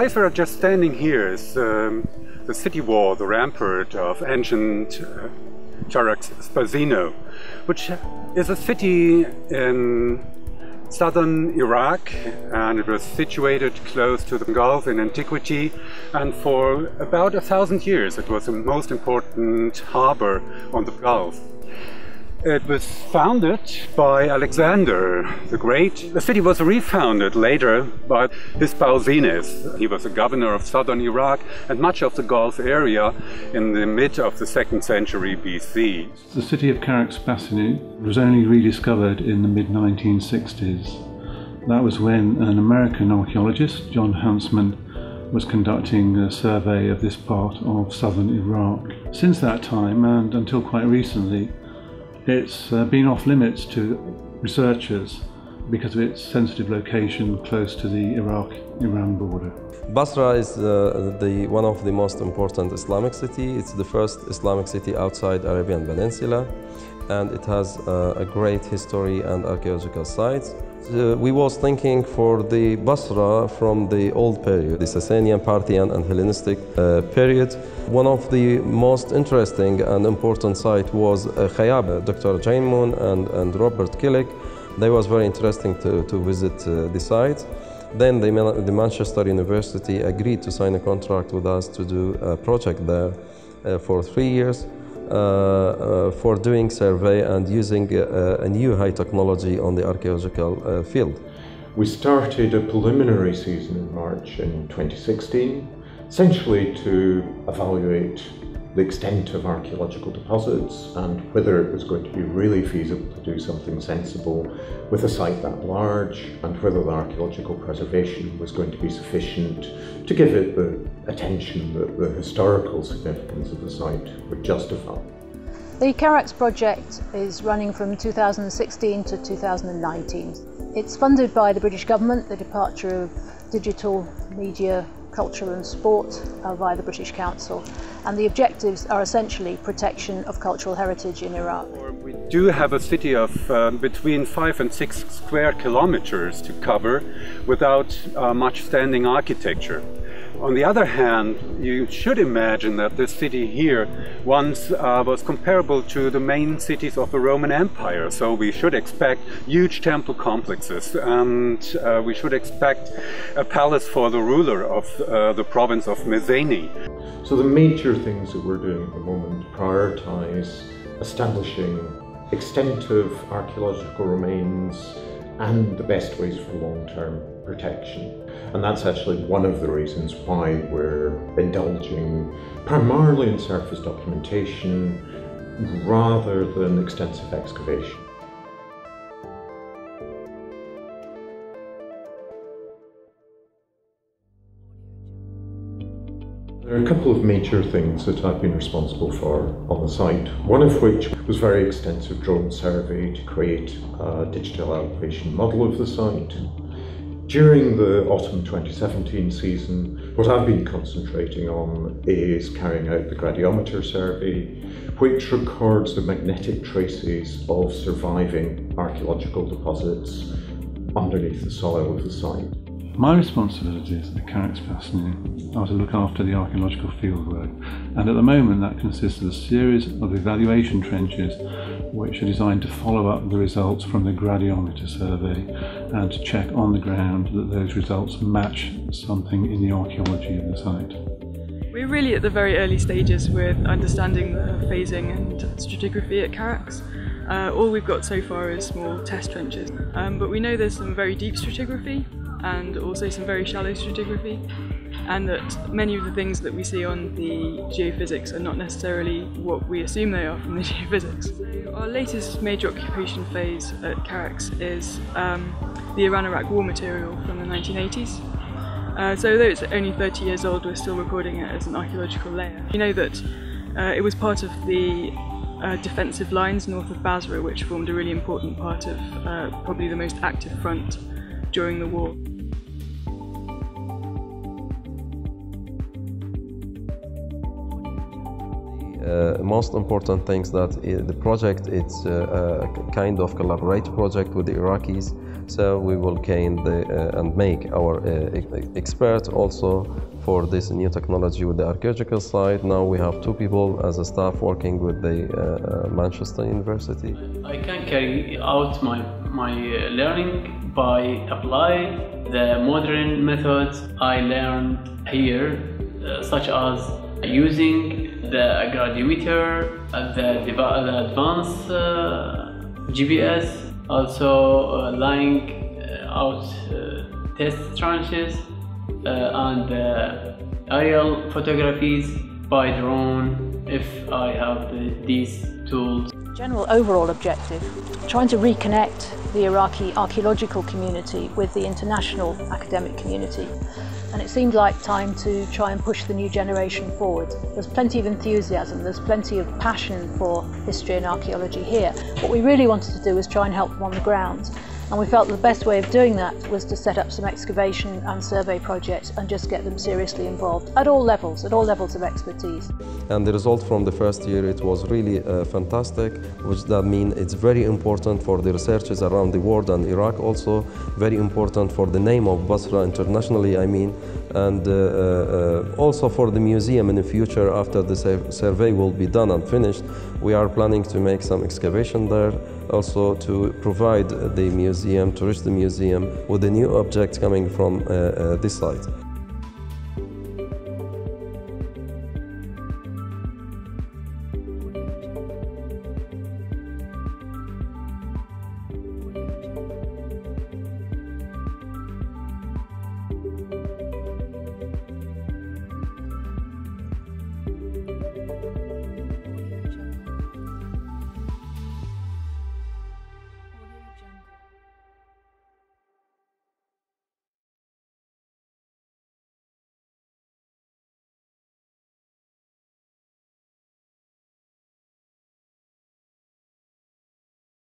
place where I'm just standing here is the city wall, the rampart of ancient Charax Spasinou, which is a city in southern Iraq, and it was situated close to the Gulf in antiquity, and for about 1,000 years it was the most important harbor on the Gulf. It was founded by Alexander the Great. The city was refounded later by his Spasinou. He was a governor of southern Iraq and much of the Gulf area in the mid of the 2nd century BC. The city of Charax Spasinou was only rediscovered in the mid-1960s. That was when an American archaeologist, John Huntsman, was conducting a survey of this part of southern Iraq. Since that time, and until quite recently, it's been off limits to researchers because of its sensitive location close to the Iraq-Iran border. Basra is one of the most important Islamic cities. It's the first Islamic city outside Arabian Peninsula, and it has a great history and archaeological sites. We was thinking for the Basra from the old period, the Sasanian, Parthian and Hellenistic period. One of the most interesting and important sites was Khayab. Dr. Jane Moon and Robert Killick, they was very interesting to visit the site. Then the Manchester University agreed to sign a contract with us to do a project there for 3 years. For doing survey and using a new high technology on the archaeological field. We started a preliminary season in March in 2016, essentially to evaluate the extent of archaeological deposits and whether it was going to be really feasible to do something sensible with a site that large, and whether the archaeological preservation was going to be sufficient to give it the attention that the historical significance of the site would justify. The Charax project is running from 2016 to 2019. It's funded by the British government, the Department of Digital, Media, Culture and Sport via the British Council, and the objectives are essentially protection of cultural heritage in Iraq. We do have a city of between 5 and 6 square kilometers to cover without much standing architecture. On the other hand, you should imagine that this city here once was comparable to the main cities of the Roman Empire. So we should expect huge temple complexes, and we should expect a palace for the ruler of the province of Mycenae. So the major things that we're doing at the moment prioritize establishing extensive archaeological remains and the best ways for long-term protection. And that's actually one of the reasons why we're indulging primarily in surface documentation rather than extensive excavation. There are a couple of major things that I've been responsible for on the site, one of which was very extensive drone survey to create a digital elevation model of the site. During the autumn 2017 season, what I've been concentrating on is carrying out the gradiometer survey, which records the magnetic traces of surviving archaeological deposits underneath the soil of the site. My responsibilities at Charax Spasinou are to look after the archaeological fieldwork, and at the moment that consists of a series of evaluation trenches which are designed to follow up the results from the gradiometer survey and to check on the ground that those results match something in the archaeology of the site. We're really at the very early stages with understanding the phasing and stratigraphy at Charax. All we've got so far is small test trenches, but we know there's some very deep stratigraphy and also some very shallow stratigraphy, and that many of the things that we see on the geophysics are not necessarily what we assume they are from the geophysics. Our latest major occupation phase at Charax is the Iran-Iraq war material from the 1980s. So although it's only 30 years old, we're still recording it as an archaeological layer. We know that it was part of the defensive lines north of Basra, which formed a really important part of probably the most active front during the war. Most important things that the project, it's a kind of collaborative project with the Iraqis, so we will gain and make our expert also for this new technology with the archaeological side. Now we have 2 people as a staff working with the Manchester University. I can carry out my learning by applying the modern methods I learned here, such as using the gradiometer, the advanced GPS, also laying out test trenches and aerial photographies by drone if I have these tools. General overall objective, trying to reconnect the Iraqi archaeological community with the international academic community. And it seemed like time to try and push the new generation forward. There's plenty of enthusiasm, there's plenty of passion for history and archaeology here. What we really wanted to do was try and help them on the ground. And we felt the best way of doing that was to set up some excavation and survey projects and just get them seriously involved at all levels of expertise. And the result from the first year, it was really fantastic, which that means it's very important for the researchers around the world and Iraq also, very important for the name of Basra internationally, I mean, and also for the museum in the future after the survey will be done and finished. We are planning to make some excavation there, also to provide the museum, to reach the museum with the new objects coming from this site.